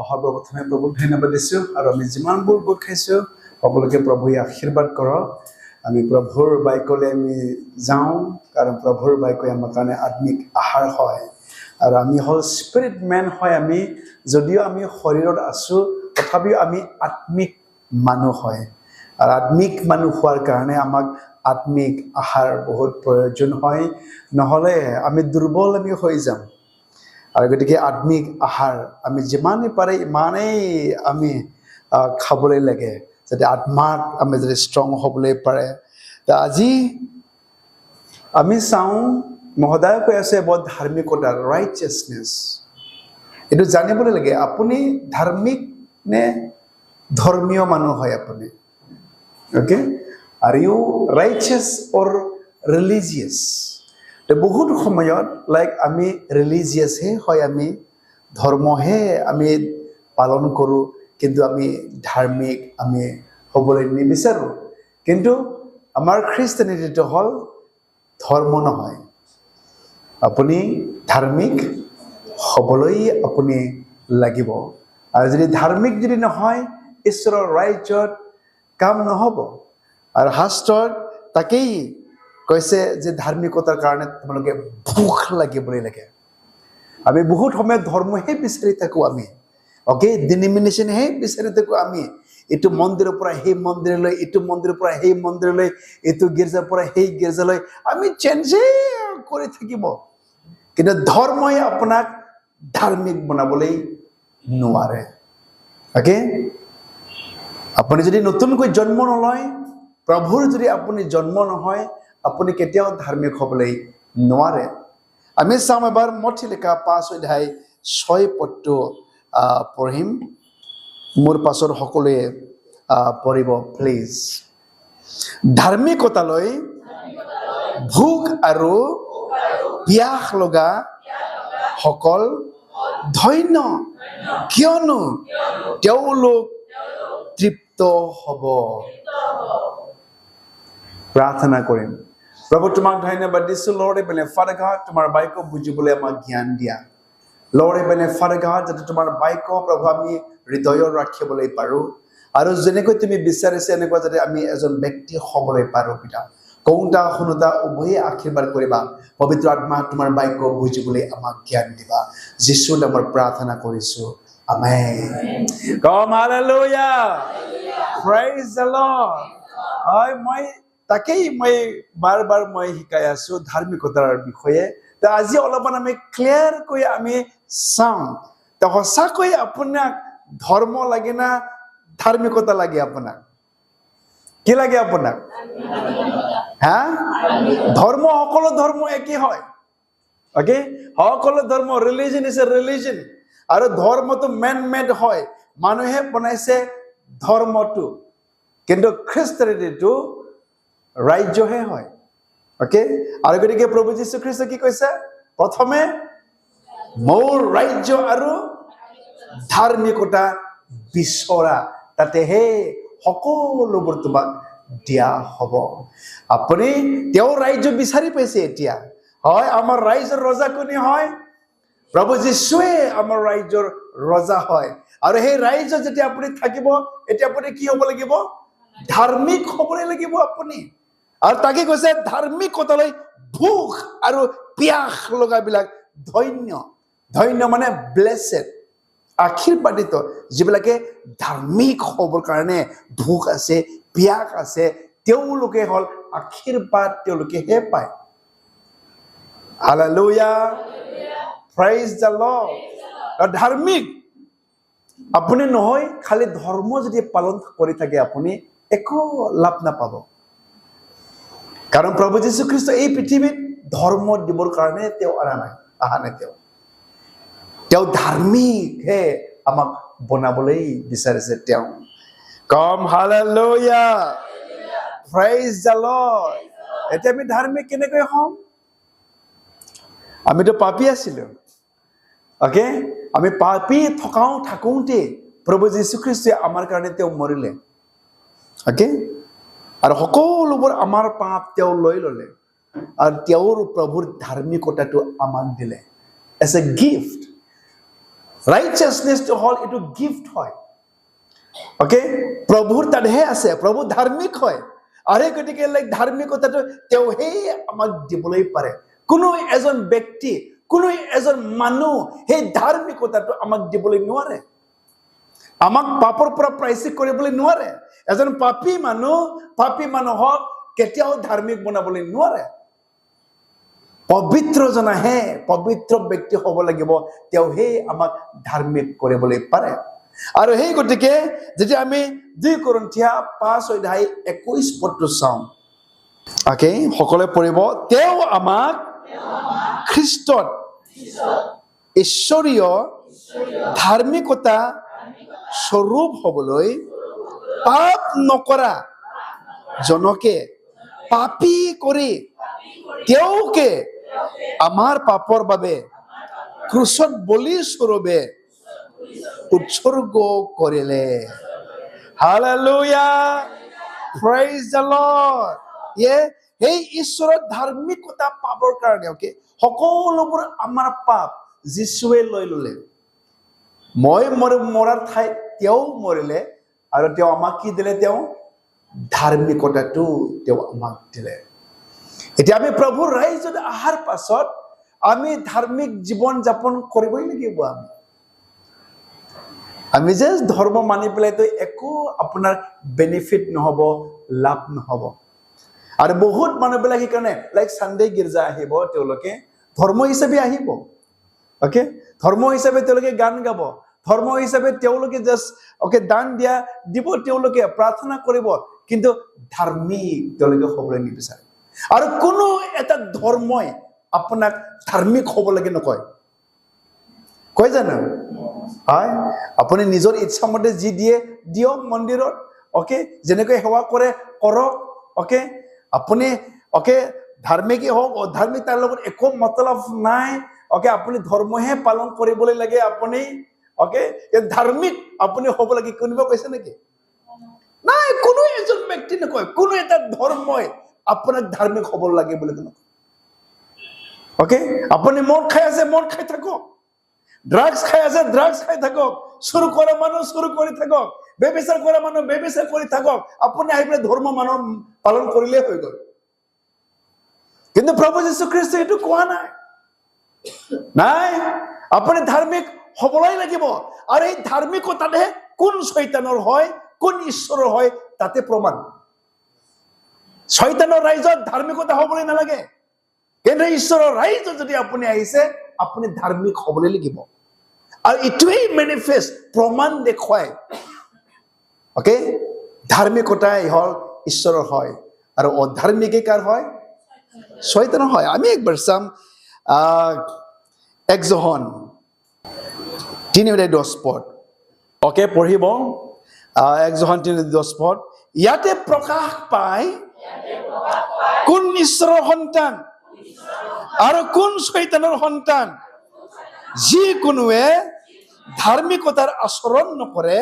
সৰ্বপ্ৰথমে প্ৰভুক ধন্যবাদ দিছোঁ আৰু আমি যিমানবোৰ গোট খাইছোঁ সকলোকে প্ৰভুৱে আশীৰ্বাদ কৰক। আমি প্ৰভুৰ বাক্যলৈ আমি যাওঁ, কাৰণ প্ৰভুৰ বাক্যই আমাৰ কাৰণে আত্মিক আহাৰ হয়। আৰু আমি হ'ল স্পিৰিট মেন হয়। আমি যদিও আমি শৰীৰত আছোঁ, তথাপিও আমি আত্মিক মানুহ হয়। আৰু আত্মিক মানুহ হোৱাৰ কাৰণে আমাক আত্মিক আহাৰ বহুত প্ৰয়োজন হয়, নহ'লে আমি দুৰ্বল হৈ যাম। আৰু গতিকে আত্মিক আহাৰ আমি যিমানেই পাৰে ইমানেই আমি খাবলৈ লাগে, যাতে আত্মাত আমি যদি ষ্ট্ৰং হ'বলৈ পাৰে। আজি আমি চাওঁ, মহোদয়ে কৈ আছে বহুত ধাৰ্মিকতা, ৰাইচিয়াছনেছ। এইটো জানিবলৈ লাগে, আপুনি ধাৰ্মিক নে ধৰ্মীয় মানুহ হয় আপুনি? অ'কে, আৰ ইউ ৰাইচিয়াছ অৰ ৰিলিজিয়াছ? বহুত সময়ত আমি ৰিলিজিয়াছহে হয়, আমি ধৰ্মহে আমি পালন কৰোঁ, কিন্তু আমি ধাৰ্মিক আমি হ'বলৈ নিবিচাৰোঁ। কিন্তু আমাৰ খ্ৰীষ্টানিটিটো হ'ল ধৰ্ম নহয়। আপুনি ধাৰ্মিক হ'বলৈ আপুনি লাগিব। আৰু যদি ধাৰ্মিক যদি নহয়, ঈশ্বৰৰ ৰাজ্যত কাম নহ'ব। আৰু শাস্ত্ৰত তাকেই কৈছে যে ধাৰ্মিকতাৰ কাৰণে তোমালোকে ভোক লাগিবলৈ লাগে। আমি বহুত সময়ত ধৰ্মহে বিচাৰি থাকোঁ আমি, অ'কে, ডিনমিনেশ্যনহে বিচাৰি থাকোঁ আমি। এইটো মন্দিৰৰ পৰা সেই মন্দিৰলৈ, এইটো মন্দিৰৰ পৰা সেই মন্দিৰলৈ, এইটো গীৰ্জাৰ পৰা সেই গীৰ্জালৈ আমি চেঞ্জে কৰি থাকিব। কিন্তু ধৰ্মই আপোনাক ধাৰ্মিক বনাবলৈ নোৱাৰে। অ'কে, আপুনি যদি নতুনকৈ জন্ম নলয়, প্ৰভুৰ যদি আপুনি জন্ম নহয়, আপুনি কেতিয়াও ধাৰ্মিক হ'বলৈ নোৱাৰে। আমি চাম এবাৰ মঠি লিখা 5 অধ্যায় 6 পদটো পঢ়িম। মোৰ পাছত সকলোৱে পঢ়িব প্লিজ। ধাৰ্মিকতালৈ ভোক আৰু পিয়াস লগা সকল ধন্য, কিয়নো তেওঁলোক তৃপ্ত হ'ব। প্ৰাৰ্থনা কৰিম। প্ৰভু, তোমাক ধন্যবাদ দিছোঁ। লৰ্ড হেভেনলি ফাদাৰ গড, তোমাৰ বাক্য বুজিবলৈ আমাক জ্ঞান দিয়া। লৰ্ড হেভেনলি ফাদাৰ গড, যাতে তোমাৰ বাক্য প্ৰভু আমি হৃদয়ত ৰাখিবলৈ পাৰোঁ, আৰু যেনেকৈ তুমি বিচাৰিছে এনেকুৱা যাতে আমি এজন ব্যক্তি হ'বলৈ পাৰোঁ। পিতা, কওঁতা শুনোতা উভয়ে আশীৰ্বাদ কৰিবা। পবিত্ৰ আত্মা, তোমাৰ বাক্য বুজিবলৈ আমাক জ্ঞান দিবা। যীশুৰ নামত প্ৰাৰ্থনা কৰিছোঁ, আমেন। কম হালেলুয়া, প্ৰেইজ দ্য লৰ্ড। হয়, তাকেই মই বাৰ বাৰ শিকাই আছোঁ ধাৰ্মিকতাৰ বিষয়ে। আজি অলপমান আমি ক্লিয়াৰকৈ আমি চাওঁ, সঁচাকৈ আপোনাক ধৰ্ম লাগে না ধাৰ্মিকতা লাগে? আপোনাক কি লাগে? আপোনাক ধৰ্ম, সকলো ধৰ্ম একেই হয়। অ'কে, সকলো ধৰ্ম, ৰিলিজন ইজ এ ৰিলিজন। আৰু ধৰ্মটো মেন মেড হয়, মানুহে বনাইছে ধৰ্মটো, কিন্তু খ্ৰীষ্টানিটিটো ৰাজ্যহে হয়। অ'কে, আৰু গতিকে প্ৰভু যীশু খ্ৰীষ্ট কি কৈছে? প্ৰথমে মোৰ ৰাজ্য আৰু ধাৰ্মিকতা বিচৰা, তাতেহে সকলোবোৰ তোমাক দিয়া হ'ব। আপুনি তেওঁৰ ৰাজ্য বিচাৰি পাইছে এতিয়া? হয়, আমাৰ ৰাজ্যৰ ৰজা কোনে হয়? প্ৰভু যীশুৱে আমাৰ ৰাজ্যৰ ৰজা হয়। আৰু সেই ৰাজ্যত যেতিয়া আপুনি থাকিব, এতিয়া আপুনি কি হ'ব লাগিব? ধাৰ্মিক হ'বলৈ লাগিব আপুনি। আৰু তাকে কৈছে ধাৰ্মিকতালৈ ভোক আৰু পিয়াস লগাবিলাক ধন্য। ধন্য মানে ব্লেছেড, আশীৰ্বাদিত, যিবিলাকে ধাৰ্মিক হ'বৰ কাৰণে ভোক আছে, পিয়াস আছে, তেওঁলোকে হ'ল আশীৰ্বাদ, তেওঁলোকেহে পায়। Hallelujah, praise the lord. ধাৰ্মিক আপুনি নহয়, খালি ধৰ্ম যদি পালন কৰি থাকে আপুনি একো লাভ নাপাব। কাৰণ প্ৰভু যীশু খ্ৰীষ্ট এই পৃথিৱীত ধৰ্ম দিবৰ কাৰণে তেওঁ অহা নাই। তেওঁ ধাৰ্মিকহে আমাক বনাবলৈ বিচাৰিছে। তেওঁ কম হালেলুয়া, প্ৰেইজ দ্য লৰ্ড। এতিয়া আমি ধাৰ্মিক কেনেকৈ হ'ম? আমিতো পাপী আছিলো। অ'কে, আমি পাপী থাকোঁতে প্ৰভু যীশু খ্ৰীষ্টই আমাৰ কাৰণে তেওঁ মৰিলে। অ'কে, আৰু সকলোবোৰ আমাৰ পাপ তেওঁ লৈ ল'লে, আৰু তেওঁৰ প্ৰভুৰ ধাৰ্মিকতাটো আমাক দিলে এজ এ গিফ্ট। ৰাইচিয়াছনেছটো হ'ল এইটো গিফ্ট হয়। অ'কে, প্ৰভুৰ তাতহে আছে, প্ৰভু ধাৰ্মিক হয়। আৰু এই গতিকে ধাৰ্মিকতাটো তেওঁহে আমাক দিবলৈ পাৰে। কোনো এজন ব্যক্তি, কোনো এজন মানুহ সেই ধাৰ্মিকতাটো আমাক দিবলৈ নোৱাৰে। আমাক পাপৰ পৰা প্ৰায়শ্চিত কৰিবলৈ নোৱাৰে। এজন পাপী মানুহক কেতিয়াও ধাৰ্মিক বনাবলৈ নোৱাৰে। পবিত্ৰজনাহে, পবিত্ৰ ব্যক্তি হ'ব লাগিব, তেওঁহে আমাক ধাৰ্মিক কৰিবলৈ পাৰে। আৰু সেই গতিকে যেতিয়া আমি 2 কৰিন্থিয়া 5:21 চাওঁ, অ'কে, সকলোৱে পঢ়িব। তেওঁ আমাক খ্ৰীষ্টত ঈশ্বৰীয় ধাৰ্মিকতা স্বৰূপ হ'বলৈ পাপ নকৰা জনকে পাপী কৰি তেওঁকে আমাৰ পাপৰ বাবে ক্ৰুচত বলি স্বৰূপে উৎসৰ্গ কৰিলে। Hallelujah, praise the lord. সেই ঈশ্বৰৰ ধাৰ্মিকতা পাবৰ কাৰণে অ'কে, সকলোবোৰ আমাৰ পাপ যীশুৱে লৈ ল'লে। মই মৰাৰ ঠাইত তেওঁ মৰিলে, আৰু তেওঁ আমাক কি দিলে? তেওঁ ধাৰ্মিকতাটো তেওঁ আমাক দিলে। এতিয়া আমি প্ৰভুৰ ৰাজ্যত অহাৰ পাছত আমি ধাৰ্মিক জীৱন যাপন কৰিবই লাগিব। আমি যে ধৰ্ম মানি পেলাইতো একো আপোনাৰ বেনিফিট নহ'ব, লাভ নহ'ব। আৰু বহুত মানুহবিলাক সেইকাৰণে চানডে গীৰ্জা আহিব, তেওঁলোকে ধৰ্ম হিচাপে আহিব। অ'কে, ধৰ্ম হিচাপে তেওঁলোকে গান গাব, ধৰ্ম হিচাপে তেওঁলোকে জাষ্ট দান দিব, তেওঁলোকে প্ৰাৰ্থনা কৰিব, কিন্তু ধাৰ্মিক তেওঁলোকে হ'বলৈ নিবিচাৰে। আৰু কোনো এটা ধৰ্মই আপোনাক ধাৰ্মিক হ'ব লাগে নকয়, কয় জানো? হয়, আপুনি নিজৰ ইচ্ছামতে যি দিয়ে দিয়ক মন্দিৰত, অ'কে, যেনেকৈ সেৱা কৰে কৰক, অ'কে, আপুনি অ'কে ধাৰ্মিকেই হওক অধাৰ্মিক তাৰ লগত একো মতলব নাই। অ'কে, আপুনি ধৰ্মহে পালন কৰিবলৈ লাগে। আপুনি অ'কে ধাৰ্মিক আপুনি হ'ব লাগে, কোনোবা কৈছে নেকি? নাই, কোনো এজন ব্যক্তি নকয়, কোনো এটা ধৰ্মই আপোনাক ধাৰ্মিক হ'ব লাগে বুলি নকয়। অ'কে, আপুনি মদ খাই আছে, মদ খাই থাকক, ড্ৰাগছ খাই আছে, ড্ৰাগছ খাই থাকক, চুৰ কৰা মানুহ চুৰ কৰি থাকক, বেবিচাৰ কৰা মানুহ বেবিচাৰ কৰি থাকক, আপুনি আহি পেলাই ধৰ্ম মানুহ পালন কৰিলেই হৈ গ'ল। কিন্তু প্ৰভু যীশু খ্ৰীষ্টই এইটো কোৱা নাই। নাই, আপুনি ধাৰ্মিক হ'বই লাগিব। আৰু এই ধাৰ্মিকতাহে কোন শয়তানৰ হয়, কোন ঈশ্বৰৰ হয়, তাতে প্ৰমাণ। শয়তানৰ ৰাজ্যত ধাৰ্মিকতা হ'বলৈ নালাগে, কিন্তু ঈশ্বৰৰ ৰাজ্যত যদি আপুনি আহিছে, আপুনি ধাৰ্মিক হ'বলৈ লাগিব। আৰু এইটোৱেই মেনিফেষ্ট প্ৰমাণ দেখুৱায়। অ'কে, ধাৰ্মিকতাই হ'ল ঈশ্বৰৰ হয়, আৰু অধাৰ্মিকে কাৰ হয়? শয়তানৰ হয়। আমি একবাৰ চাম 1 যোহন 3:10। অ'কে, পঢ়িব 1 যোহন 3:10। ইয়াতে প্ৰকাশ পায় কোন ঈশ্বৰৰ সন্তান আৰু কোন শয়তানৰ সন্তান। যিকোনোৱে ধাৰ্মিকতাৰ আচৰণ নকৰে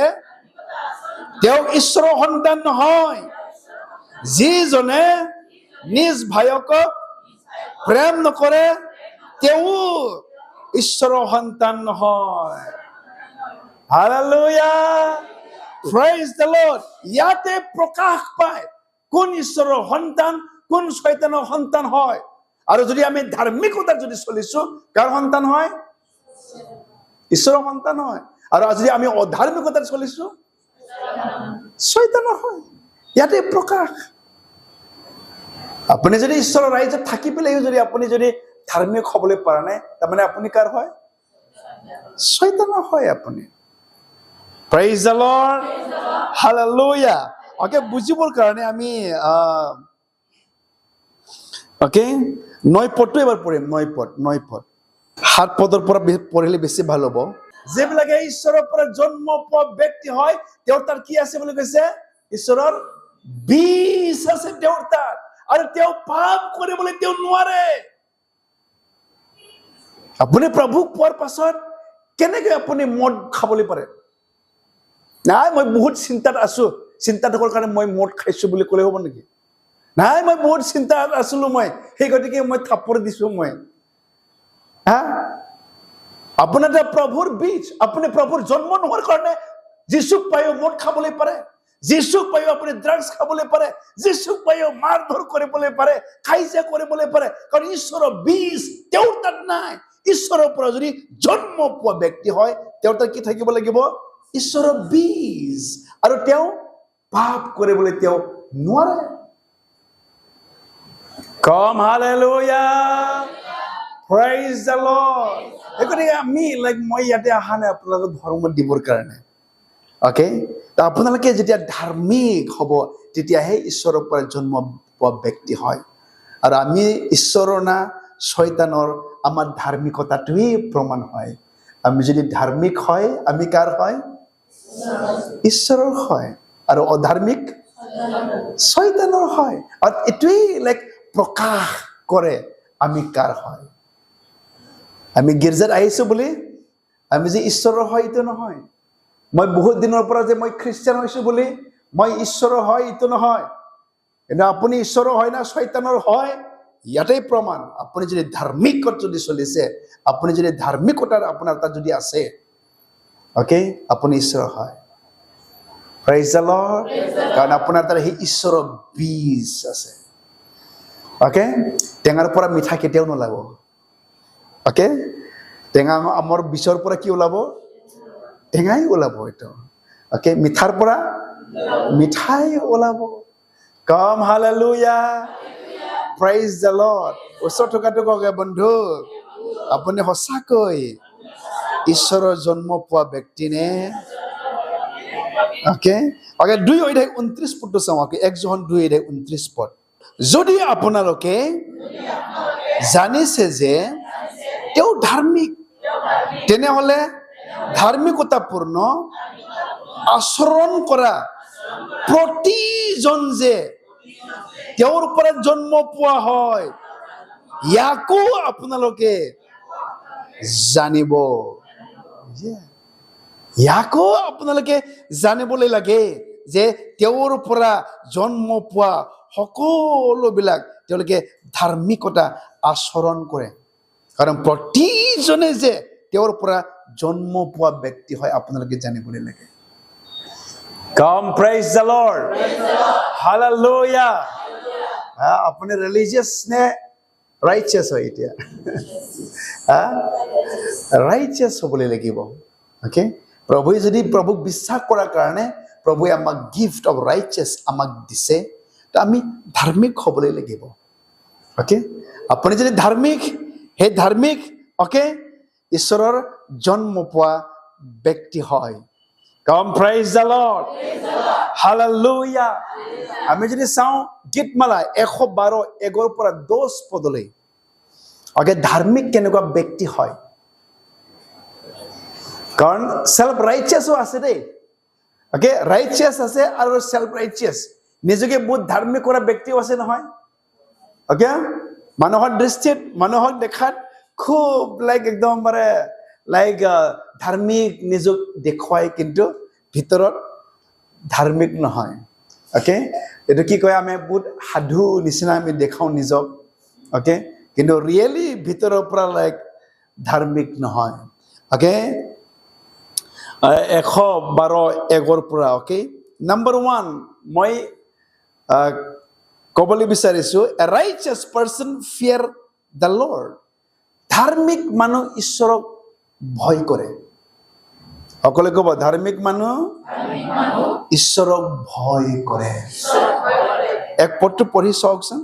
তেওঁ ঈশ্বৰৰ সন্তান নহয়। যিজনে নিজ ভায়েকক প্ৰেম নকৰে তেওঁ ঈশ্বৰৰ সন্তান নহয়। Hallelujah, praise the lord. ইয়াতে প্ৰকাশ পায় কোন ঈশ্বৰৰ সন্তান, কোন শয়তানৰ সন্তান হয়। আৰু যদি আমি ধাৰ্মিকতাত যদি চলিছো, কাৰ সন্তান হয়? ঈশ্বৰৰ সন্তান হয়। আৰু যদি আমি অধাৰ্মিকতাত চলিছো, শয়তানৰ হয়। ইয়াতে প্ৰকাশ। আপুনি যদি ঈশ্বৰৰ ৰাজ্যত থাকি পেলাইও যদি আপুনি যদি ধাৰ্মিক হ'বলৈ পৰা নাই, তাৰমানে আপুনি কাৰ হয়? শয়তানৰ হয় আপুনি। Praise the Lord, hallelujah. Okay, বুজিবৰ কাৰণে আমি অ'কে 9 পদটো এবাৰ পঢ়িম। 9 পদ 7 পদৰ পৰা পঢ়িলে বেছি ভাল হ'ব। যিবিলাকে ঈশ্বৰৰ পৰা জন্ম পোৱা ব্যক্তি হয়, তেওঁৰ তাত কি আছে বুলি কৈছে? ঈশ্বৰৰ বীজ আছে তেওঁৰ তাত, আৰু তেওঁ পাপ কৰিবলৈ তেওঁ নোৱাৰে। আপুনি প্ৰভুক পোৱাৰ পাছত কেনেকৈ আপুনি মদ খাবলৈ পাৰে? নাই, মই বহুত চিন্তাত আছো, চিন্তা থকাৰ কাৰণে মই মদ খাইছো বুলি ক'লে হ'ব নেকি? নাই, মই বহুত চিন্তাত আছিলো, মই সেই গতিকে মই থাপৰ দিছো। মই আপোনাৰ এটা প্ৰভুৰ বীজ, আপুনি প্ৰভুৰ জন্ম নোহোৱাৰ কাৰণে যীশুক পায়ো মদ খাবলৈ পাৰে, যীশুক পায়ো আপুনি ড্ৰাগছ খাবলৈ পাৰে, যীশুক পায়ো মাৰধৰ কৰিবলৈ পাৰে, কাজিয়া কৰিবলৈ পাৰে, কাৰণ ঈশ্বৰৰ বীজ তেওঁৰ তাত নাই। ঈশ্বৰৰ পৰা যদি জন্ম পোৱা ব্যক্তি হয়, তেওঁৰ তাত কি থাকিব লাগিব? ঈশ্বৰৰ বীজ। আৰু তেওঁ পাপ কৰিবলৈ তেওঁ নোৱাৰে। কম হালেলুয়া, প্ৰেইজ দ্য লৰ্ড। গতিকে আমি মই ইয়াতে অহা নাই আপোনালোকক ধৰ্ম দিবৰ কাৰণে, অকে? আপোনালোকে যেতিয়া ধাৰ্মিক হ'ব, তেতিয়াহে ঈশ্বৰৰ পৰা জন্ম পোৱা ব্যক্তি হয়। আৰু আমি ঈশ্বৰৰ না শয়তানৰ, আমাৰ ধাৰ্মিকতাটোৱেই প্ৰমাণ হয়। আমি যদি ধাৰ্মিক হয়, আমি কাৰ হয়? ঈশ্বৰৰ হয়। আৰু অধাৰ্মিক শয়তানৰ হয়। আৰু এইটোৱেই প্ৰকাশ কৰে আমি কাৰ হয়। আমি গীৰ্জাত আহিছো বুলি আমি যে ঈশ্বৰৰ হয়, এইটো নহয়। মই বহুত দিনৰ পৰা যে মই খ্ৰীষ্টান হৈছো বুলি মই ঈশ্বৰৰ হয়, এইটো নহয়। কিন্তু আপুনি ঈশ্বৰৰ হয় না শয়তানৰ হয়, ইয়াতেই প্ৰমাণ। আপুনি যদি ধাৰ্মিকত যদি চলিছে, আপুনি যদি ধাৰ্মিকতাৰ আপোনাৰ তাত যদি আছে, অকে, আপুনি ঈশ্বৰৰ হয়। Praise the lord. কাৰণ আপোনাৰ তাত সেই ঈশ্বৰৰ বীজ আছে। অকে, টেঙাৰ পৰা মিঠা কেতিয়াও নোলাব। অকে, টেঙা আমৰ বীজৰ পৰা কি ওলাব? টেঙাই ওলাব এইটো। অকে, মিঠাৰ পৰা মিঠাই ওলাব। কম হালেলুয়া, প্ৰেইজ দ্য লৰ্ড। ওচৰত থকাটো কওক, বন্ধু আপুনি সঁচাকৈ ঈশ্বৰৰ জন্ম পোৱা ব্যক্তি নে? অকে, 2:29 পদটো চাওঁ। 1 John 2:29 পদ। যদি আপোনালোকে জানিছে যে তেওঁ ধাৰ্মিক, তেনেহলে ধাৰ্মিকতাপূৰ্ণ আচৰণ কৰা প্ৰতিজন যে তেওঁৰ পৰা জন্ম পোৱা হয়, ইয়াকো আপোনালোকে জানিব। ইয়াকো আপোনালোকে জানিবলৈ লাগে যে তেওঁৰ পৰা জন্ম পোৱা সকলোবিলাক তেওঁলোকে ধাৰ্মিকতা আচৰণ কৰে। কাৰণ প্ৰতিজনে যে তেওঁৰ পৰা জন্ম পোৱা ব্যক্তি হয়, আপোনালোকে জানিবলৈ লাগে। কম প্ৰেইজ দ্য লৰ্ড, হালেলুয়া। আপুনি ৰিলিজিয়াছ নে ৰাইচিয়াছ হয়? এতিয়া ৰাইচিয়াছ হ'বলৈ লাগিব। অকে, প্ৰভুৱে যদি প্ৰভুক বিশ্বাস কৰাৰ কাৰণে প্ৰভুৱে আমাক গিফ্ট অফ ৰাইচিয়াছ আমাক দিছে, তো আমি ধাৰ্মিক হ'বলৈ লাগিব। অকে, আপুনি যদি ধাৰ্মিক, সেই ধাৰ্মিক অকে ঈশ্বৰৰ জন্ম পোৱা ব্যক্তি হয়। কম প্ৰেইজ দ্য লৰ্ড, হালেলুয়া। আমি যদি চাওঁ গীতমালা 112 1 পৰা 10 পদলৈ, অকে, ধাৰ্মিক কেনেকুৱা ব্যক্তি হয়। কাৰণ সেলফ ৰাইচিয়াছো আছে দেই। অকে, ৰাইচিয়াছ আছে আৰু সেলফ ৰাইচিয়াছ, নিজকে বহুত ধাৰ্মিক কৰা ব্যক্তিও আছে নহয়। অকে, মানুহৰ দৃষ্টিত, মানুহক দেখাত খুব একদম ধাৰ্মিক নিজক দেখুৱাই, কিন্তু ভিতৰত ধাৰ্মিক নহয়। অকে, এইটো কি কয়, আমি বহুত সাধু নিচিনা আমি দেখাওঁ নিজক। অকে, কিন্তু ৰিয়েলি ভিতৰৰ পৰা ধাৰ্মিক নহয়। অকে, 112 1 পৰা। অকে, নাম্বাৰ 1 মই ক'বলৈ বিচাৰিছো, a righteous person fear the lord. ধাৰ্মিক মানুহ ঈশ্বৰক ভয় কৰে। সকলোৱে ক'ব, ধাৰ্মিক মানুহ ঈশ্বৰক ভয় কৰে। এক পদটো পঢ়ি চাওকচোন।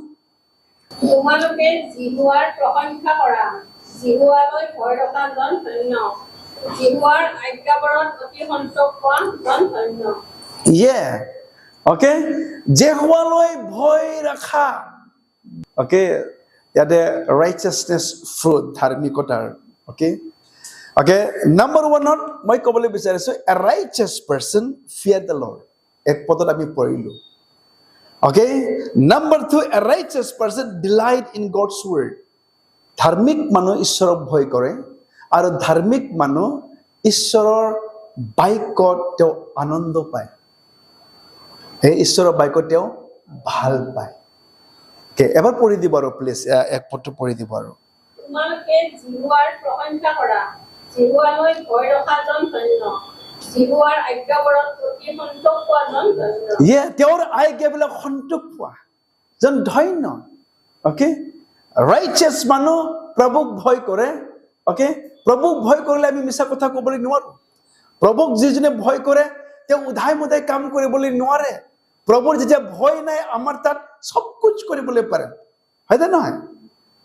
তোমালোকে জিহুৱাৰ প্ৰশংসা কৰা, জিহুৱালৈ ভয় ৰখা জন ধন্য, জিহুৱাৰ আজ্ঞাবোৰত অতি সন্তোষ পোৱা জন ধন্য। অকে, জিহুৱালৈ ভয় ৰাখা। অকে, ইয়াতে ৰাইচিয়াছনেছ ফ্ৰুট, ধাৰ্মিকতাৰ। অকে, অকে, নাম্বাৰ 1ত মই ক'বলৈ বিচাৰিছো, a righteous person fear the Lord. এক পদত আমি পঢ়িলো। Okay, number 2, a righteous person delight in God's word. ধাৰ্মিক মানুহ ঈশ্বৰক ভয় কৰে, আৰু ধাৰ্মিক মানুহ ঈশ্বৰৰ বাক্যত তেওঁ আনন্দ পায়। এই ঈশ্বৰৰ বাক্যত তেওঁ ভাল পায়। এবাৰ পঢ়ি দিব আৰু প্লিজ, এক পদটো পঢ়ি দিব আৰু। তোমালোকে জিহুৱাৰ প্ৰশংসা কৰা, জিহুৱালৈ ভয় ৰখাজন ধন্য জিহুৱাৰ আজ্ঞাবোৰত অতি সন্তোষ পোৱাজন ধন্য তেওঁৰ আজ্ঞাবিলাক সন্তোষ পোৱা যেন ধন্য অকে ৰাইচাছ মানুহ প্ৰভুক ভয় কৰে অকে প্ৰভুক ভয় কৰিলে আমি মিছা কথা ক'বলৈ নোৱাৰো প্ৰভুক যিজনে ভয় কৰে তেওঁ উধাই মুধাই কাম কৰিবলৈ নোৱাৰে প্ৰভুৰ যেতিয়া ভয় নাই আমাৰ তাত সব কুছ কৰিবলৈ পাৰে হয়নে নহয়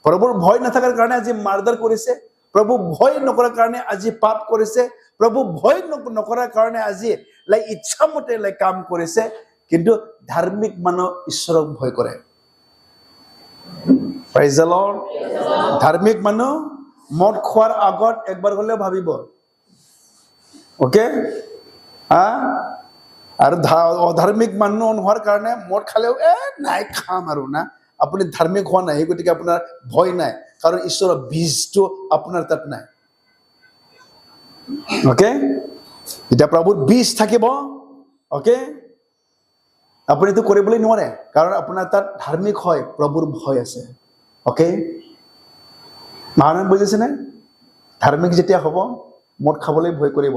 প্ৰভুৰ ভয় নাথাকাৰ কাৰণে আজি মাৰ্ডাৰ কৰিছে প্ৰভু ভয় নকৰাৰ কাৰণে আজি পাপ কৰিছে প্ৰভু ভয় নকৰাৰ কাৰণে আজি ইচ্ছামতে কাম কৰিছে কিন্তু ধাৰ্মিক মানুহ ঈশ্বৰক ভয় কৰে প্ৰেজ দ্য লৰ্ড ধাৰ্মিক মানুহ মদ খোৱাৰ আগত একবাৰ হ'লেও ভাবিব ওকে আৰু অধাৰ্মিক মানুহ নোহোৱাৰ কাৰণে মদ খালেও নাই খাম আৰু না আপুনি ধাৰ্মিক হোৱা নাই গতিকে আপোনাৰ ভয় নাই কাৰণ ঈশ্বৰৰ বীজটো আপোনাৰ তাত নাই ওকে যেতিয়া প্ৰভুৰ বীজ থাকিব ওকে আপুনিতো কৰিবলৈ নোৱাৰে কাৰণ আপোনাৰ তাত ধাৰ্মিক হয় প্ৰভুৰ ভয় আছে ওকে মানুহ বুজিছেনে ধাৰ্মিক যেতিয়া হ'ব মদ খাবলৈ ভয় কৰিব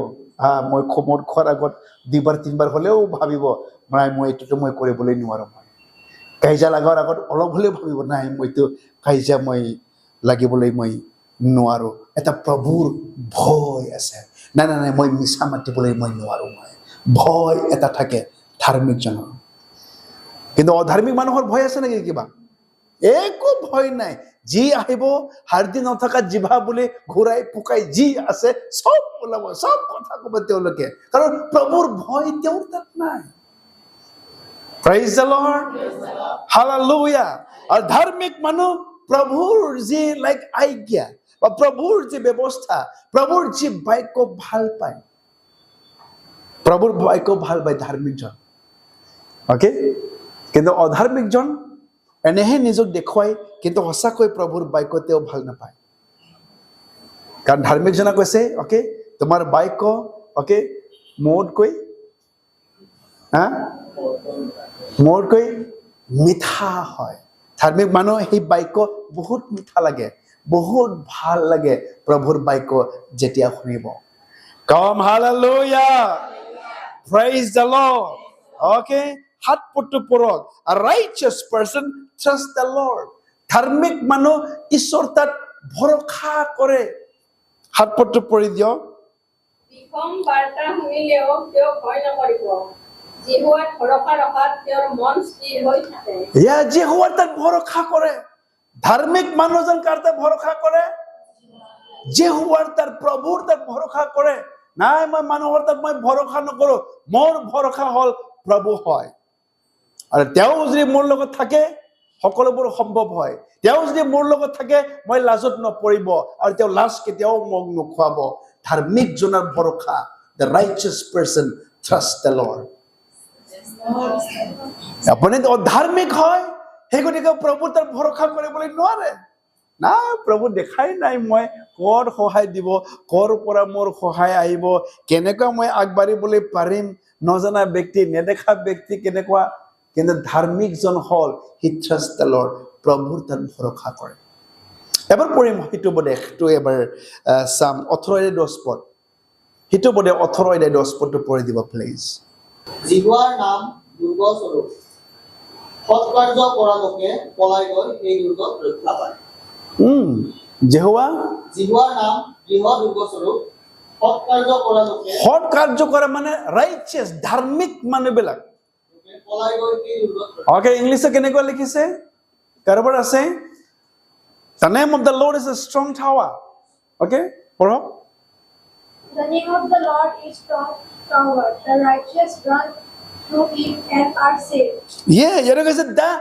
মই মদ খোৱাৰ আগত দুবাৰ তিনিবাৰ হ'লেও ভাবিব নাই মই এইটোতো মই কৰিবলৈ নোৱাৰো কাজিয়া লগাৰ আগত অলপ হ'লেও ভাবিব নাই মইতো কাজিয়া মই লাগিবলৈ মই নোৱাৰো এটা প্ৰভুৰ ভয় আছে নাই নাই নাই মই মিছা মাতিবলৈ মই নোৱাৰো ভয় এটা থাকে ধাৰ্মিকজনৰ কিন্তু অধাৰ্মিক মানুহৰ ভয় আছে নেকি কিবা একো ভয় নাই যি আহিব হাৰ্দি নথকা জিভা বুলি ঘূৰাই পুকাই যি আছে সব ওলাব সব কথা ক'ব তেওঁলোকে কাৰণ প্ৰভুৰ ভয় তেওঁৰ তাত নাই Praise the Lord. Hallelujah. আৰু ধাৰ্মিক মানুহ প্ৰভুৰ যি আজ্ঞা বা প্ৰভুৰ যি ব্যৱস্থা প্ৰভুৰ যি বাক্য ভাল পায় প্ৰভুৰ বাক্য ভাল পায় ধাৰ্মিকজন অকে কিন্তু অধাৰ্মিকজন এনেহে নিজক দেখুৱাই কিন্তু সঁচাকৈ প্ৰভুৰ বাক্য তেওঁ ভাল নাপায় কাৰণ ধাৰ্মিকজনে কৈছে অকে তোমাৰ বাক্য অকে মোতকৈ মোৰকৈ মিঠা হয় ধাৰ্মিক মানুহ সেই বাক্য বহুত মিঠা লাগে বহুত ভাল লাগে প্ৰভুৰ বাক্য যেতিয়া শুনিব কম hallelujah praise the Lord okay হাত পটু পৰক a righteous person trust the Lord ধাৰ্মিক মানুহ ঈশ্বৰ তাত ভৰসা কৰে হাত পটু পৰি দিয়ক বিষম বাৰ্তা শুনিলেও তেওঁ ভয় নকৰিব জিহুৱাত ভৰসা ৰখাত তেওঁৰ মন স্থিৰ হৈ থাকে জিহুৱাৰ তাত ভৰসা কৰে ধাৰ্মিক মানুহজন কাৰ তাত ভৰসা কৰে জিহুৱাৰ তাত প্ৰভুৰ তাত ভৰসা কৰে নাই মই মানুহৰ তাত মই ভৰসা নকৰো মোৰ ভৰসা হল প্ৰভু হয় আৰু তেওঁ যদি মোৰ লগত থাকে সকলোবোৰ সম্ভৱ হয় তেওঁ যদি মোৰ লগত থাকে মই লাজত নপৰিব আৰু তেওঁ লাজ কেতিয়াও মোক নোখোৱাব ধাৰ্মিকজনৰ ভৰসা the righteous person trust the Lord আপুনি অধাৰ্মিক হয় সেই গতিকে প্ৰভু তাৰ ভৰসা কৰিবলৈ নোৱাৰে না প্ৰভু দেখাই নাই মই কৰ সহায় দিব কৰ পৰা মোৰ সহায় আহিব কেনেকুৱা মই আগবাঢ়িবলৈ পাৰিম নজনা ব্যক্তি নেদেখা ব্যক্তি কেনেকুৱা কিন্তু ধাৰ্মিকজন হল হি ট্ৰাষ্ট দ্য লৰ্ড প্ৰভুৰ তাত ভৰসা কৰে এবাৰ পঢ়িম সেইটো বোধেটো এবাৰ চাম 18-10 পদ সেইটো বোধে 18-10 পদটো পঢ়ি দিব প্লিজ জিহুৱাৰ নাম দুৰ্গ স্বৰূপ সৎ কাৰ্য কৰা লোকে পলাই গৈ সেই দুৰ্গত ৰক্ষা পায় জিহুৱাৰ নাম দৃঢ় দুৰ্গ স্বৰূপ সৎ কাৰ্য কৰা লোকে সৎ কাৰ্য কৰে মানে ৰাইচিয়াছ ধাৰ্মিক মানুহবিলাক পলাই গৈ সেই দুৰ্গত ওকে ইংলিশে কেনেকৈ লিখিছে কাৰোবাৰ আছে The name of the Lord is a strong tower okay পঢ়ক The name of the Lord is strong tower. The righteous run through it and are saved. ইয়াৰে কৈছে the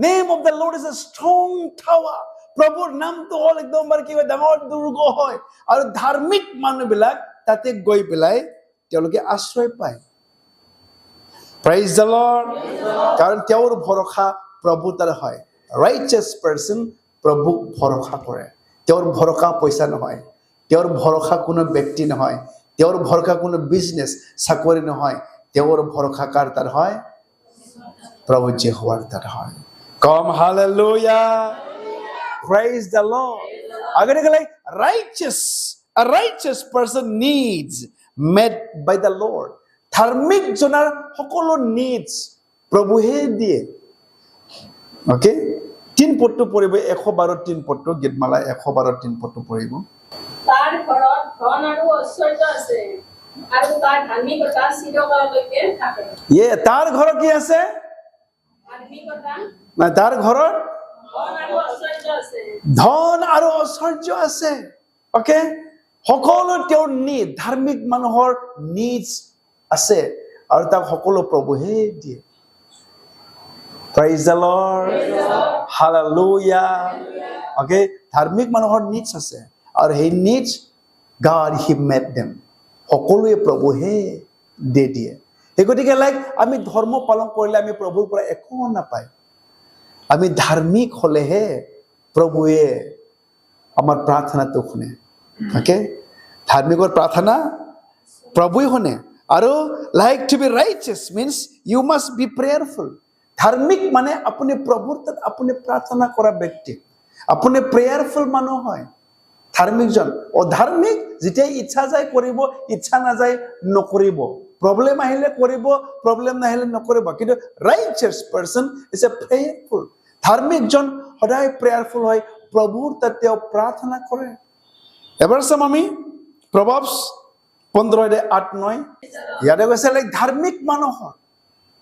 name of the Lord is a strong tower প্ৰভুৰ নামটো হল একদম কি হয় ডাঙৰ দুৰ্গ হয় আৰু ধাৰ্মিক মানুহবিলাক তাতে গৈ পেলাই তেওঁলোকে আশ্ৰয় পায় praise the Lord কাৰণ তেওঁৰ ভৰসা প্ৰভু তাৰ হয় righteous person প্ৰভু ভৰসা কৰে তেওঁৰ ভৰসা পইচা নহয় তেওঁৰ ভৰসা কোনো ব্যক্তি নহয় তেওঁৰ ভৰসা কোনো বিজনেস চাকৰি নহয় তেওঁৰ ভৰসা কাৰ তাৰ হয় প্ৰভু জিহুৱাৰ তাৰ হয় কম হালেলুয়া praise the Lord আগতে গলে righteous a righteous person needs met by the Lord. ধার্মিক জনাৰ সকলো needs প্ৰভুহে দিয়ে। ওকে, 3 পদটো পঢ়িব, 112 3 পদটো, গীতমালা 112 3 পদটো পঢ়িব। তাৰ ঘৰত ধন আৰু ঐশ্বৰ্য আছে আৰু তাৰ ধাৰ্মিকতা চিৰকাললৈকে থাকে। তাৰ ঘৰত কি আছে? ধাৰ্মিকতা, তাৰ ঘৰত ধন আৰু ঐশ্বৰ্য আছে। ধন আৰু ঐশ্বৰ্য আছে। ওকে, সকলো তেওঁৰ নিড, ধাৰ্মিক মানুহৰ নিডছ আছে আৰু তাক সকলো প্ৰভুহে দিয়ে। Praise the Lord. Hallelujah. Okay, ধাৰ্মিক মানুহৰ নিডছ আছে আৰু সেই needs God he met them. সকলোৱে প্ৰভুহে দিয়ে। এই গতিকে আমি ধৰ্ম পালন কৰিলে আমি প্ৰভুৰ পৰা একো নাপায়। আমি ধাৰ্মিক হলেহে প্ৰভুৱে আমাৰ প্ৰাৰ্থনাটো শুনে। ওকে, ধাৰ্মিকৰ প্ৰাৰ্থনা প্ৰভুৱে শুনে। আৰু to be righteous means you must be prayerful. ধাৰ্মিক মানে আপুনি প্ৰভুৰ তাত আপুনি প্ৰাৰ্থনা কৰা ব্যক্তি, আপুনি প্ৰেয়াৰফুল মানুহ হয় ধাৰ্মিকজন। অধাৰ্মিক যেতিয়া ইচ্ছা যায় কৰিব, ইচ্ছা নাযায় নকৰিব, প্ৰব্লেম আহিলে কৰিব, প্ৰব্লেম নাহিলে নকৰিব। কিন্তু ৰাইচিয়াছ পাৰ্চন ইজ এ প্ৰেয়াৰফুল। ধাৰ্মিকজন সদায় প্ৰেয়াৰফুল হয়, প্ৰভুৰ তাত তেওঁ প্ৰাৰ্থনা কৰে। এবাৰ চাম আমি প্ৰভাৱছ 15:8-9। ইয়াতে কৈছে ধাৰ্মিক মানুহৰ,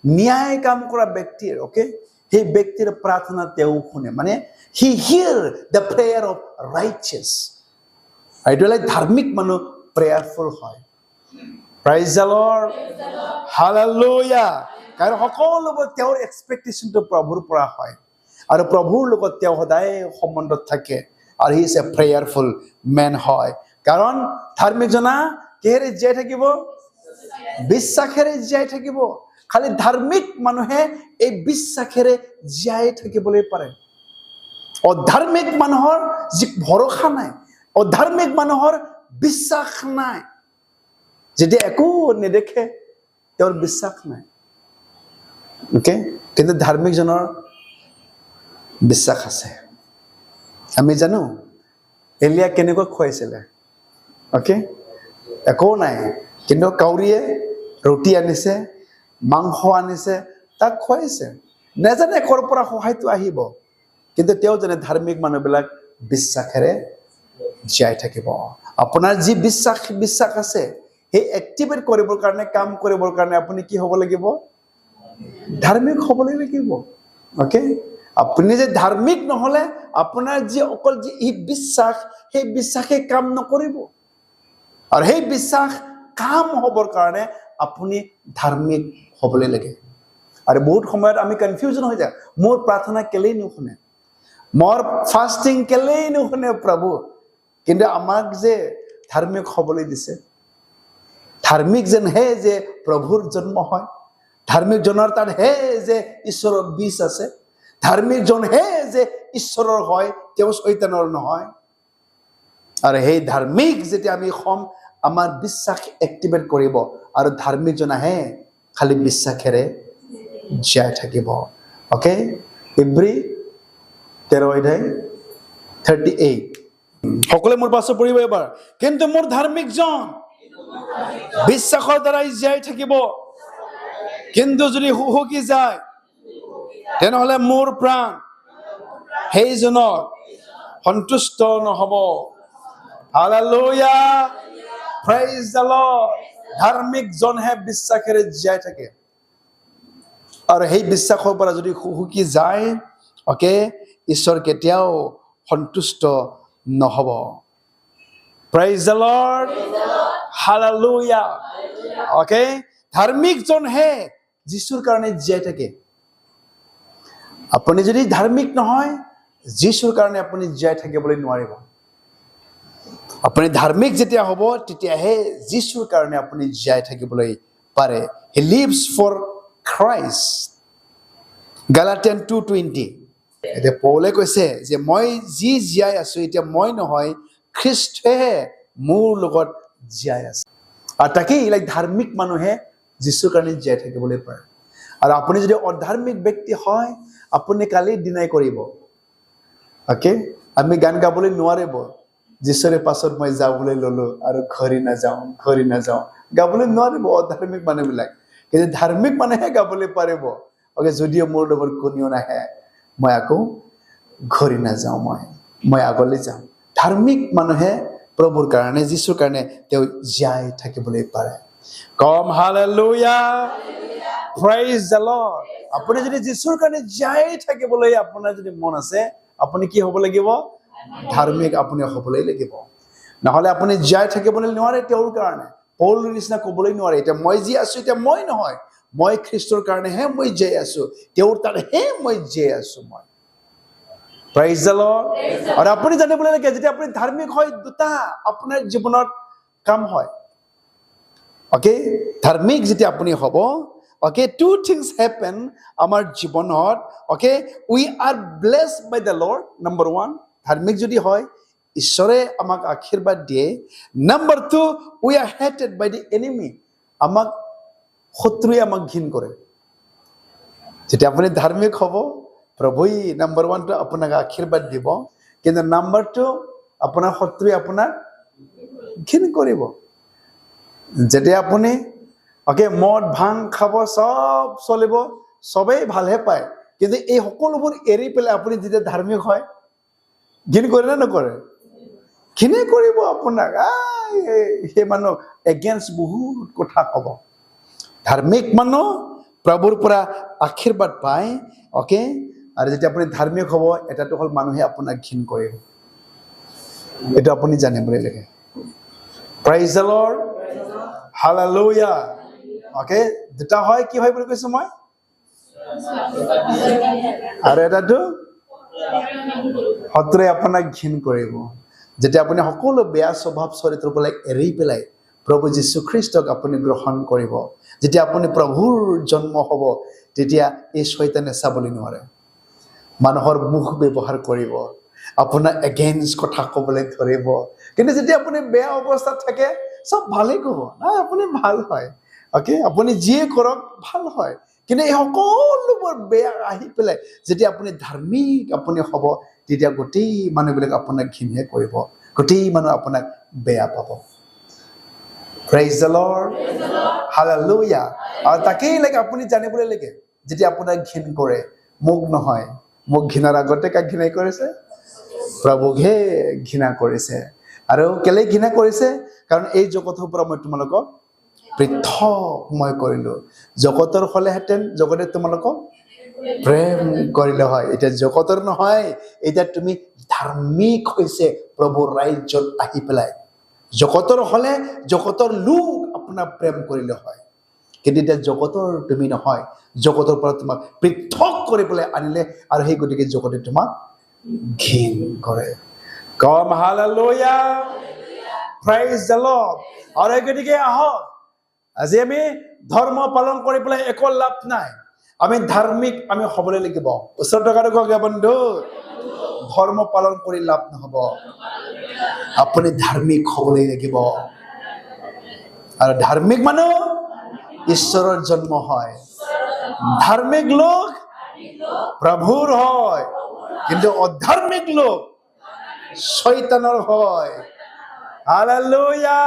ন্যায় কাম কৰা ব্যক্তিৰ, ওকে, সেই ব্যক্তিৰ প্ৰাৰ্থনা তেওঁ শুনে। মানে হি হিয়াৰ দ্য প্ৰেয়াৰ অফ ৰাইচিয়াছ। এইটো ধাৰ্মিক মানুহ প্ৰেয়াৰফুল হয়। Praise the Lord. Hallelujah. কাৰণ সকলোবোৰ তেওঁৰ এক্সপেক্টেশ্যনটো প্ৰভুৰ পৰা হয় আৰু প্ৰভুৰ লগত তেওঁ সদায় সম্বন্ধত থাকে আৰু হি ইজ এ প্ৰেয়াৰফুল মেন হয়। কাৰণ ধাৰ্মিকজনা কিহেৰে জীয়াই থাকিব? বিশ্বাসেৰে জীয়াই থাকিব। খালি ধাৰ্মিক মানুহে এই বিশ্বাসেৰে জীয়াই থাকিবলৈ পাৰে। অধাৰ্মিক মানুহৰ যি ভৰসা নাই, অধাৰ্মিক মানুহৰ বিশ্বাস নাই। যেতিয়া একো নেদেখে তেওঁৰ বিশ্বাস নাই। ওকে, কিন্তু ধাৰ্মিকজনৰ বিশ্বাস আছে। আমি জানো এলিয়া কেনেকৈ খুৱাইছিলে। ওকে, একো নাই, কিন্তু কাউৰীয়ে ৰুটি আনিছে, মাংস আনিছে, তাক খুৱাইছে। নেজানে ক'ৰ পৰা সহায়টো আহিব, কিন্তু তেওঁ জানে ধাৰ্মিক মানুহবিলাক বিশ্বাসেৰে জীয়াই থাকিব। আপোনাৰ যি বিশ্বাস আছে সেই এক্টিভেট কৰিবৰ কাৰণে, কাম কৰিবৰ কাৰণে আপুনি কি হ'ব লাগিব? ধাৰ্মিক হ'বলৈ লাগিব। ওকে, আপুনি যে ধাৰ্মিক নহ'লে আপোনাৰ যি অকল যি বিশ্বাস, সেই বিশ্বাসে কাম নকৰিব। আৰু সেই বিশ্বাস কাম হ'বৰ কাৰণে আপুনি ধাৰ্মিক হ'বলৈ লাগে। আৰু বহুত সময়ত আমি কনফিউজন হৈ যায়, মোৰ প্ৰাৰ্থনা কেলেই নুশুনে, মোৰ ফাষ্টিং কেলেই নুশুনে প্ৰভু। কিন্তু আমাক যে ধাৰ্মিক হ'বলৈ দিছে, ধাৰ্মিক যেনহে যে প্ৰভুৰ জন্ম হয়, ধাৰ্মিকজনৰ তাত হে যে ঈশ্বৰৰ বীজ আছে, ধাৰ্মিকজনহে যে ঈশ্বৰৰ হয়, তেওঁ চৈতানৰ নহয়। আৰু সেই ধাৰ্মিক যেতিয়া আমি হ'ম, আমাৰ বিশ্বাস এক্টিভেট কৰিব আৰু ধাৰ্মিকজনাহে খালি বিশ্বাসেৰে জীয়াই থাকিব। ওকে, ইব্ৰী 13:38। সকলোৱে মোৰ পাছত পঢ়িব এবাৰ। কিন্তু মোৰ ধাৰ্মিকজন বিশ্বাসৰ দ্বাৰাই জীয়াই থাকিব, কিন্তু যদি হুহুকি যায় তেনেহলে মোৰ প্ৰাণ সেইজনৰ সন্তুষ্ট নহব। Hallelujah, praise the Lord. ধাৰ্মিকজনহে বিশ্বাসেৰে জীয়াই থাকে আৰু সেই বিশ্বাসৰ পৰা যদি হুহুকি যায়, ওকে, ঈশ্বৰ কেতিয়াও সন্তুষ্ট নহব। Praise the Lord, hallelujah. Okay, ধাৰ্মিকজনহে যীশুৰ কাৰণে জীয়াই থাকে। আপুনি যদি ধাৰ্মিক নহয়, যীশুৰ কাৰণে আপুনি জীয়াই থাকিবলৈ নোৱাৰিব। আপুনি ধাৰ্মিক যেতিয়া হ'ব, তেতিয়াহে যীশুৰ কাৰণে আপুনি জীয়াই থাকিবলৈ পাৰে। He lives for Christ. Galatians 2:20। এতিয়া পৌলে কৈছে যে মই যি জীয়াই আছো এতিয়া মই নহয়, খ্ৰীষ্টহে মোৰ লগত জীয়াই আছে। আৰু তাকেই ধাৰ্মিক মানুহে যীশুৰ কাৰণে জীয়াই থাকিবলৈ পাৰে। আৰু আপুনি যদি অধাৰ্মিক ব্যক্তি হয়, আপুনি কালি ডিনাই কৰিব। ওকে, আমি গান গাবলৈ নোৱাৰিব যীশুৰে পাছত মই যাবলৈ ললো আৰু ঘৰি নাযাওঁ গাবলৈ নোৱাৰিব অধাৰ্মিক মানুহবিলাক কিন্তু ধাৰ্মিক মানুহে গাবলৈ পাৰিব অকে যদিও মোৰ লগত কোনেও নাহে মই আকৌ ঘৰি নাযাওঁ মই আগলৈ যাম ধাৰ্মিক মানুহে প্ৰভুৰ কাৰণে যীশুৰ কাৰণে তেওঁ জীয়াই থাকিবলৈ পাৰে কম হালেলুয়া প্ৰেইজ দ্য লৰ্ড আপুনি যদি যীশুৰ কাৰণে জীয়াই থাকিবলৈ আপোনাৰ যদি মন আছে আপুনি কি হ'ব লাগিব ধাৰ্মিক আপুনি হ'বলৈ লাগিব নহলে আপুনি জীয়াই থাকিবলৈ নোৱাৰে তেওঁৰ কাৰণে পৌলৰ নিচিনা ক'বলৈ নোৱাৰে এতিয়া মই যি আছো এতিয়া মই নহয় মই খ্ৰীষ্টৰ কাৰণেহে মই জীয়াই আছো তেওঁৰ কাৰণেহে মই জীয়াই আছো মই প্ৰেইজ দ্য লৰ্ড আৰু আপুনি জানিবলৈ লাগে যেতিয়া আপুনি ধাৰ্মিক হয় দুটা আপোনাৰ জীৱনত কাম হয় অকে ধাৰ্মিক যেতিয়া আপুনি হ'ব okay two things happen আমাৰ জীৱনত okay we are blessed by the Lord number 1 ধাৰ্মিক যদি হয় ঈশ্বৰে আমাক আশীৰ্বাদ দিয়ে number 2 we are hated by the enemy আমাক শত্ৰুৱে আমাক ঘিন কৰে যেতিয়া আপুনি ধাৰ্মিক হ'ব প্ৰভুই number 1 টো আপোনাক আশীৰ্বাদ দিব কিন্তু number 2 আপোনাৰ শত্ৰুৱে আপোনাক ঘিন কৰিব যেতিয়া আপুনি okay মদ ভাং খাব সব চলিব সবেই ভালহে পায় কিন্তু এই সকলোবোৰ এৰি পেলাই আপুনি যেতিয়া ধাৰ্মিক হয় ঘিন কৰে না নকৰে ঘিনে কৰিব আপোনাক সেই মানুহ এগেইনষ্ট বহুত কথা ক'ব ধাৰ্মিক মানুহ প্ৰভুৰ পৰা আশীৰ্বাদ পায় ওকে আৰু যেতিয়া আপুনি ধাৰ্মিক হ'ব এটাটো হ'ল মানুহে আপোনাক ঘিন কৰিব এটা আপুনি জানিবলৈ লাগে praise the Lord hallelujah okay দুটা হয় কি হয় বুলি কৈছো মই আৰু এটাটো শত্ৰুৱে আপোনাক ঘিন কৰিব যেতিয়া আপুনি সকলো বেয়া স্বভাৱ চৰিত্ৰবিলাক এৰি পেলাই প্ৰভু যীশু খ্ৰীষ্টক আপুনি গ্ৰহণ কৰিব যেতিয়া আপুনি প্ৰভুৰ জন্ম হ'ব তেতিয়া এই শয়তানে চাবলৈ নোৱাৰে মানুহৰ মুখ ব্যৱহাৰ কৰিব আপোনাৰ এগেইনষ্ট কথা ক'বলৈ ধৰিব কিন্তু যেতিয়া আপুনি বেয়া অৱস্থাত থাকে সব ভালেই ক'ব আপুনি ভাল হয় ওকে আপুনি যিয়ে কৰক ভাল হয় কিন্তু এই সকলোবোৰ বেয়া আহি পেলাই যেতিয়া আপুনি ধাৰ্মিক আপুনি হ'ব তেতিয়া গোটেই মানুহবিলাক আপোনাক ঘিনহে কৰিব গোটেই মানুহ আপোনাক বেয়া পাব প্ৰেইজ দ্য লৰ্ড হালেলুয়া আৰু তাকেই লাগে আপুনি জানিবলৈ লাগে যেতিয়া আপোনাক ঘিন কৰে মোক নহয় মোক ঘিনাৰ আগতে কাক ঘিনাই কৰিছে প্ৰভুকহে ঘৃণা কৰিছে আৰু কেলে ঘৃণা কৰিছে কাৰণ এই জগতৰ পৰা মই তোমালোকক পৃথক মই কৰিলো জগতৰ হলেহেঁতেন জগতে তোমালোকক প্ৰেম কৰিলে হয় এতিয়া জগতৰ নহয় এতিয়া তুমি ধাৰ্মিক হৈছে প্ৰভুৰ ৰাজ্যত আহি পেলাই জগতৰ হলে জগতৰ লোক আপোনাক প্ৰেম কৰিলে হয় কিন্তু এতিয়া জগতৰ তুমি নহয় জগতৰ পৰা তোমাক পৃথক কৰি পেলাই আনিলে আৰু সেই গতিকে জগতে তোমাক ঘিন কৰে কম হালেলুয়া প্ৰেইজ দ্য লৰ্ড আৰু এই গতিকে আহক আজি আমি ধৰ্ম পালন কৰি পেলাই একো লাভ নাই আমি ধাৰ্মিক আমি হ'বলৈ লাগিব ওচৰত থকাটো কওক বন্ধু ধৰ্ম পালন কৰি লাভ নহ'ব আপুনি ধাৰ্মিক হ'বলৈ লাগিব আৰু ধাৰ্মিক মানুহ ঈশ্বৰৰ জন্ম হয় ধাৰ্মিক লোক প্ৰভুৰ হয় কিন্তু অধাৰ্মিক লোক শয়তানৰ হয় হালেলুয়া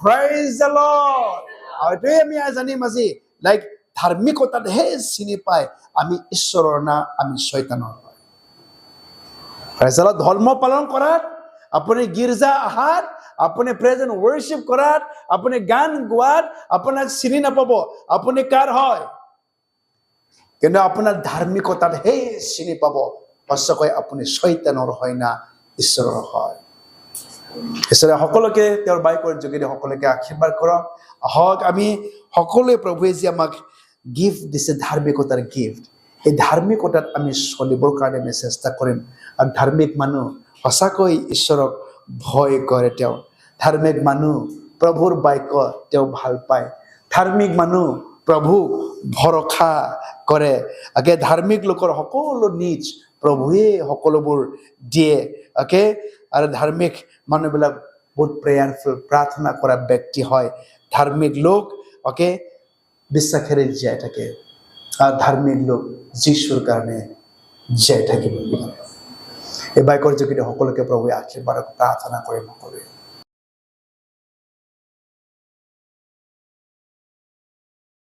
প্ৰেইজ দ্য লৰ্ড আৰু এটোৱে আমি জানিম আজি লাইক ধাৰ্মিকতাহে চিনি পায় আমি ঈশ্বৰৰ না আমি শয়তানৰ হয় প্ৰেইজ দ্য লৰ্ড ধৰ্ম পালন কৰাত আপুনি গীৰ্জা আহাত আপুনি প্ৰেজেন্ট ৱৰ্শিপ কৰাত আপুনি গান গোৱাত আপোনাক চিনি নাপাব আপুনি কাৰ হয় কিন্তু আপোনাৰ ধাৰ্মিকতাহে চিনি পাব সঁচাকৈ আপুনি শয়তানৰ হয় না ঈশ্বৰৰ হয় ঈশ্বৰে সকলোকে তেওঁৰ বাইকৰ যোগেদি সকলোকে আশীৰ্বাদ কৰক আহক আমি সকলোৱে প্ৰভুৱে যে আমাক গিফ্ট দিছে ধাৰ্মিকতাৰ গিফ্ট এই ধাৰ্মিকতাত আমি চলিবৰ কাৰণে আমি চেষ্টা কৰিম আৰু ধাৰ্মিক মানুহ সঁচাকৈ ঈশ্বৰক ভয় কৰে তেওঁ ধাৰ্মিক মানুহ প্ৰভুৰ বাক্য তেওঁ ভাল পায় ধাৰ্মিক মানুহ প্ৰভুক ভৰসা কৰে আগে ধাৰ্মিক লোকৰ সকলো নিজ প্ৰভুৱে সকলোবোৰ দিয়ে ওকে আৰু ধাৰ্মিক মানুহবিলাক বহুত প্ৰেয়াৰফুল প্ৰাৰ্থনা কৰা ব্যক্তি হয় ধাৰ্মিক লোক ওকে বিশ্বাসেৰে জীয়াই থাকে আৰু ধাৰ্মিক লোক যীশুৰ কাৰণে জীয়াই থাকিব এই বাইকৰ যোগেদি সকলোকে প্ৰভুৱে আশীৰ্বাদ প্ৰাৰ্থনা কৰিম সকলোৱে